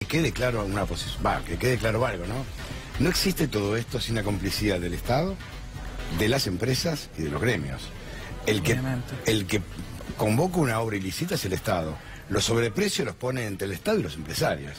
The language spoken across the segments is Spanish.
quede claro una posición, que quede claro algo, ¿no? No existe todo esto sin la complicidad del Estado, de las empresas y de los gremios. El que convoca una obra ilícita es el Estado. Los sobreprecios los pone entre el Estado y los empresarios.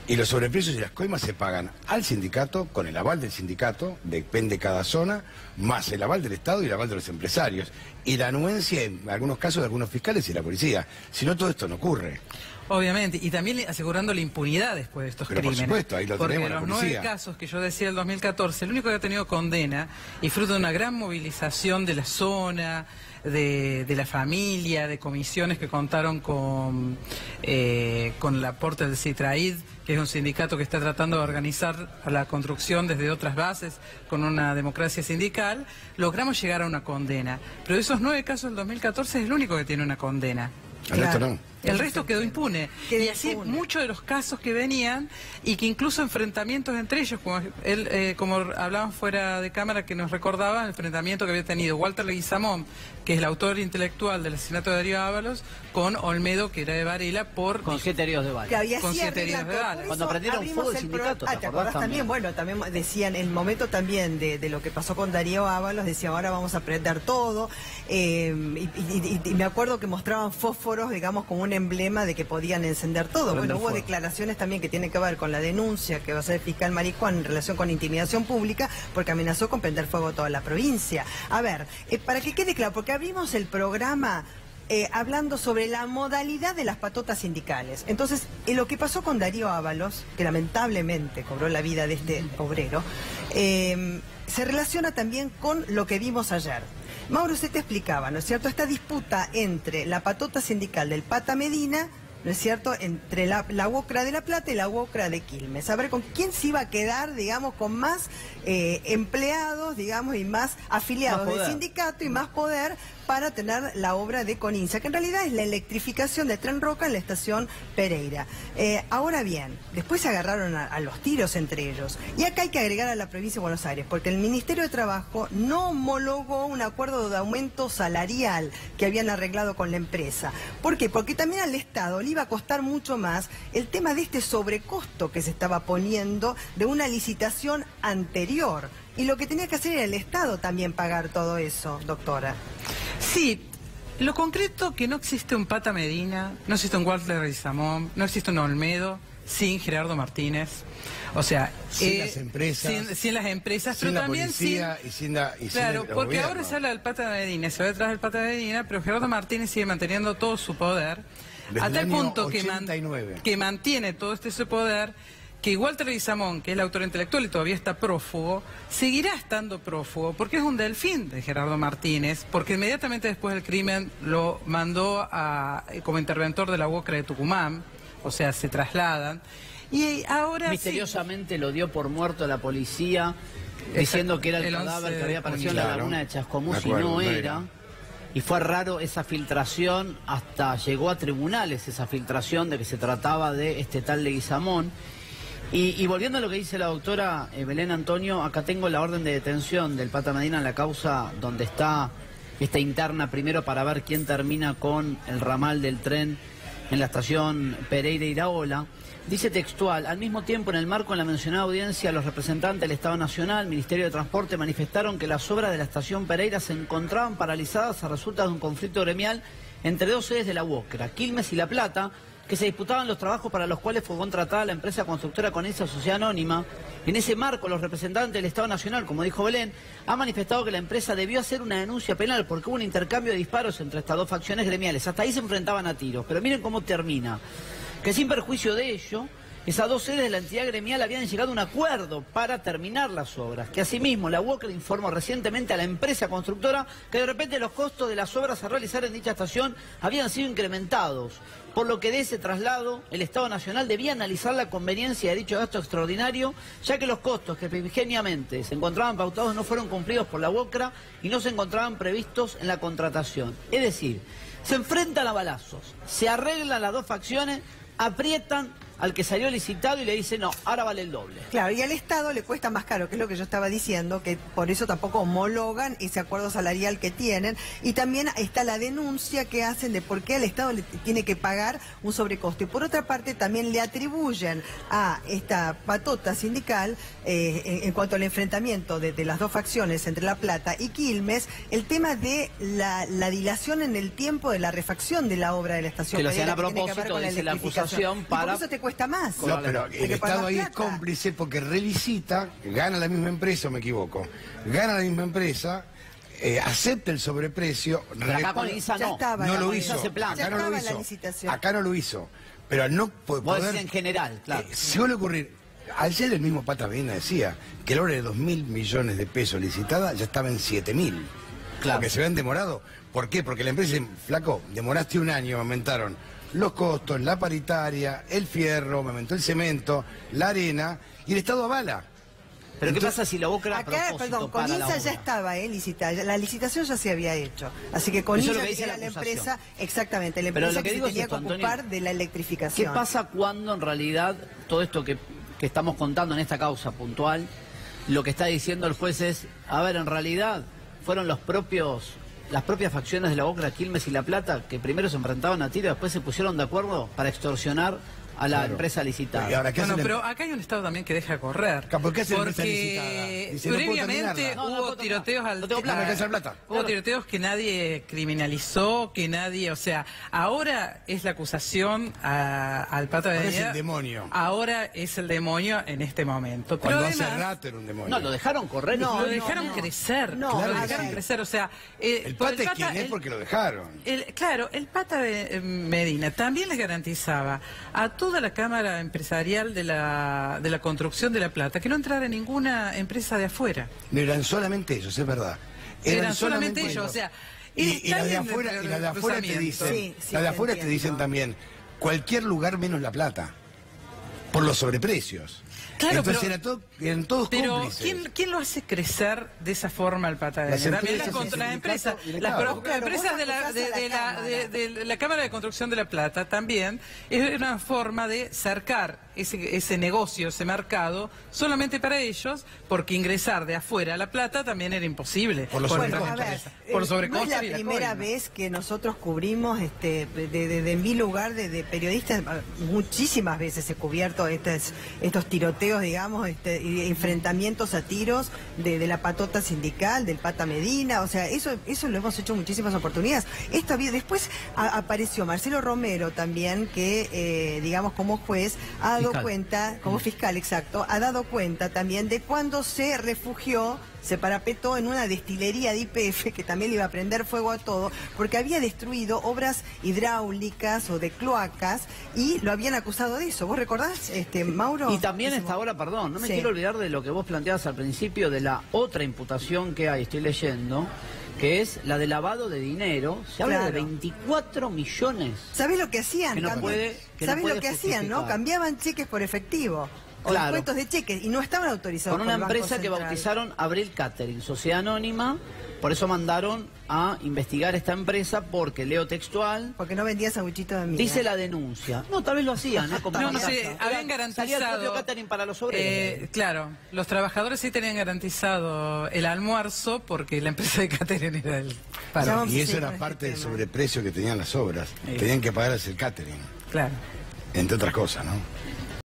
Y los sobreprecios y las coimas se pagan al sindicato, con el aval del sindicato, depende cada zona, más el aval del Estado y el aval de los empresarios. Y la anuencia, en algunos casos, de algunos fiscales y la policía. Si no, todo esto no ocurre. Obviamente, y también asegurando la impunidad después de estos crímenes. Por supuesto, ahí lo tenemos, la policía. Porque los 9 casos que yo decía del 2014, el único que ha tenido condena, y fruto de una gran movilización de la zona, de la familia, de comisiones que contaron con el aporte del CITRAID, que es un sindicato que está tratando de organizar la construcción desde otras bases con una democracia sindical, logramos llegar a una condena. Pero de esos 9 casos del 2014 es el único que tiene una condena. El resto no. El resto quedó impune. Y así muchos de los casos que venían y que incluso enfrentamientos entre ellos, como hablaban fuera de cámara, que nos recordaba el enfrentamiento que había tenido Walter Leguizamón, que es el autor intelectual del asesinato de Darío Ábalos, con Olmedo, que era de Varela, con 7 heridos de bala. Que había con 7 heridos de bala. Cuando prendieron fuego el sindicato, ¿te acordás también? Bueno, también decían, en el momento también de lo que pasó con Darío Ábalos, decían, ahora vamos a prender todo, y me acuerdo que mostraban fósforos, digamos, como un emblema de que podían encender todo. Bueno, hubo declaraciones también que tienen que ver con la denuncia que va a hacer el fiscal Marijuán en relación con intimidación pública, porque amenazó con prender fuego a toda la provincia. A ver, para que quede claro, porque abrimos el programa hablando sobre la modalidad de las patotas sindicales. Entonces, lo que pasó con Darío Ábalos, que lamentablemente cobró la vida de este obrero, se relaciona también con lo que vimos ayer. Mauro, usted te explicaba, ¿no es cierto?, esta disputa entre la patota sindical del Pata Medina, ¿no es cierto?, entre la UOCRA de La Plata y la UOCRA de Quilmes. A ver, ¿con quién se iba a quedar, digamos, con más empleados, digamos, y más afiliados del sindicato y más poder para tener la obra de Conincia, que en realidad es la electrificación de Tren Roca en la estación Pereira? Ahora bien, después se agarraron a los tiros entre ellos. Y acá hay que agregar a la provincia de Buenos Aires, porque el Ministerio de Trabajo no homologó un acuerdo de aumento salarial que habían arreglado con la empresa. ¿Por qué? Porque también al Estado le iba a costar mucho más el tema de este sobrecosto que se estaba poniendo de una licitación anterior. Y lo que tenía que hacer era el Estado también pagar todo eso, doctora. Sí, lo concreto que no existe un Pata Medina, no existe un Walter Leguizamón, no existe un Olmedo sin Gerardo Martínez. O sea, sin las empresas, sin las empresas, sin pero la también policía sin... Claro, porque gobierno. Ahora se habla del Pata Medina, se va detrás del Pata Medina, pero Gerardo Martínez sigue manteniendo todo su poder, desde a tal punto 89. que mantiene todo ese poder, que Walter Leguizamón, que es el autor intelectual y todavía está prófugo, seguirá estando prófugo, porque es un delfín de Gerardo Martínez, porque inmediatamente después del crimen lo mandó como interventor de la UOCRA de Tucumán, o sea, se trasladan, y ahora misteriosamente lo dio por muerto a la policía, diciendo que era el cadáver que había aparecido en la laguna de Chascomús, y no era. Y fue raro esa filtración, hasta llegó a tribunales esa filtración de que se trataba de este tal Leguizamón. Y volviendo a lo que dice la doctora Belén Antonio, acá tengo la orden de detención del Pata Medina en la causa donde está esta interna, primero para ver quién termina con el ramal del tren en la estación Pereira Iraola. Dice textual: al mismo tiempo, en el marco de la mencionada audiencia, los representantes del Estado Nacional, Ministerio de Transporte, manifestaron que las obras de la estación Pereira se encontraban paralizadas a resultas de un conflicto gremial entre dos sedes de la UOCRA, Quilmes y La Plata, que se disputaban los trabajos para los cuales fue contratada la empresa constructora Conincia Sociedad Anónima. En ese marco, los representantes del Estado Nacional, como dijo Belén, han manifestado que la empresa debió hacer una denuncia penal porque hubo un intercambio de disparos entre estas dos facciones gremiales. Hasta ahí se enfrentaban a tiros, pero miren cómo termina. Que sin perjuicio de ello, esas dos sedes de la entidad gremial habían llegado a un acuerdo para terminar las obras, que asimismo la UOCRA informó recientemente a la empresa constructora que de repente los costos de las obras a realizar en dicha estación habían sido incrementados, por lo que de ese traslado el Estado Nacional debía analizar la conveniencia de dicho gasto extraordinario, ya que los costos que primigeniamente se encontraban pautados no fueron cumplidos por la UOCRA y no se encontraban previstos en la contratación. Es decir, se enfrentan a balazos, se arreglan las dos facciones, aprietan, al que salió licitado y le dice, no, ahora vale el doble. Claro, y al Estado le cuesta más caro, que es lo que yo estaba diciendo, que por eso tampoco homologan ese acuerdo salarial que tienen. Y también está la denuncia que hacen de por qué al Estado le tiene que pagar un sobrecosto. Y por otra parte también le atribuyen a esta patota sindical, en cuanto al enfrentamiento de las dos facciones entre La Plata y Quilmes, el tema de la dilación en el tiempo de la refacción de la obra de la estación. Que lo hacían a propósito, dice la acusación, para... Y por eso te cuesta más. No, pero el Estado ahí es cómplice porque relicita, gana la misma empresa, o me equivoco, gana la misma empresa, acepta el sobreprecio. Pero acá con ISA no. No lo hizo. Acá no lo hizo. Acá no lo hizo. Pero al no poder... Vos decís en general, claro. Suele ocurrir. Ayer el mismo Pata Medina decía que la obra de 2.000 millones de pesos licitada ya estaba en 7.000. Claro. Porque se habían demorado. ¿Por qué? Porque la empresa dice, flaco, demoraste un año, aumentaron los costos, la paritaria, el fierro, me aumentó el cemento, la arena, y el Estado avala. Pero ¿qué pasa si la Boca era a acá, propósito perdón, para con la ISA obra? ya estaba licitada, la licitación ya se había hecho. Así que con Eso ISA es lo que era dice la acusación. empresa, exactamente, la Pero empresa lo que que digo se tenía es esto, que ocupar Antonio, de la electrificación. ¿Qué pasa cuando en realidad todo esto que estamos contando en esta causa puntual, lo que está diciendo el juez es, a ver, en realidad fueron las propias facciones de la Boca, Quilmes y La Plata que primero se enfrentaban a tiro y después se pusieron de acuerdo para extorsionar a la empresa licitada? ¿Y ahora qué Bueno, hacen? pero acá hay un Estado también que deja correr. ¿Por qué hace la empresa Porque licitada? Dice, no puedo previamente terminarla. hubo tiroteos al... No tengo plata. No me alcanza la plata. Hubo tiroteos que nadie criminalizó, que nadie... O sea, ahora es la acusación al Pata Ahora Medina. es el demonio. Ahora es el demonio en este momento. Pero Cuando hace además, rato era un demonio. No, lo dejaron correr. lo dejaron crecer. No, lo claro que dejaron sí. crecer. O sea, El Pata es quien es porque lo dejaron. Claro, el Pata de Medina también les garantizaba a toda la Cámara Empresarial de la Construcción de La Plata que no entrara ninguna empresa de afuera. No eran solamente ellos, es verdad. Eran solamente ellos, o sea... Y las de afuera, te dicen, las de afuera te dicen también, cualquier lugar menos La Plata, por los sobreprecios. Claro, entonces eran todos pero cómplices. ¿quién lo hace crecer de esa forma al Pata de Las Medina? También empresas, las empresas, el sindicato y el las Estado. propias empresas de la Cámara de Construcción de La Plata también es una forma de cercar ese negocio, ese mercado, solamente para ellos, porque ingresar de afuera a La Plata también era imposible. Por los sobrecostos. Por sobrecostos. No es la primera vez que nosotros cubrimos, de mi lugar de periodistas, muchísimas veces he cubierto estos tiroteos, digamos, y enfrentamientos a tiros de la patota sindical, del Pata Medina, o sea, eso lo hemos hecho en muchísimas oportunidades. Después apareció Marcelo Romero también, que, digamos, como juez, ha dado cuenta, como fiscal, exacto, ha dado cuenta también de cuando se refugió, se parapetó en una destilería de YPF que también le iba a prender fuego a todo, porque había destruido obras hidráulicas o de cloacas y lo habían acusado de eso. ¿Vos recordás, Mauro? Y también hasta ahora, perdón, no me quiero olvidar de lo que vos planteabas al principio, de la otra imputación que hay, estoy leyendo, que es la de lavado de dinero. Se habla de 24 millones. ¿Sabés lo que hacían? ¿Sabés lo que hacían, no? Cambiaban cheques por efectivo. O descuentos de cheques, y no estaban autorizados con una por el Banco empresa que Central. bautizaron Abril Catering, sociedad anónima. Por eso mandaron a investigar esta empresa, porque leo textual. Porque no vendía sanguchitos de miga. Dice la denuncia. No, tal vez lo hacían, ¿eh? No sé, habían garantizado... Salía el propio catering para los obreros. Claro, los trabajadores sí tenían garantizado el almuerzo porque la empresa de catering era el paro. Y eso era parte del sobreprecio que tenían las obras. Tenían que pagar el catering. Claro. Entre otras cosas, ¿no?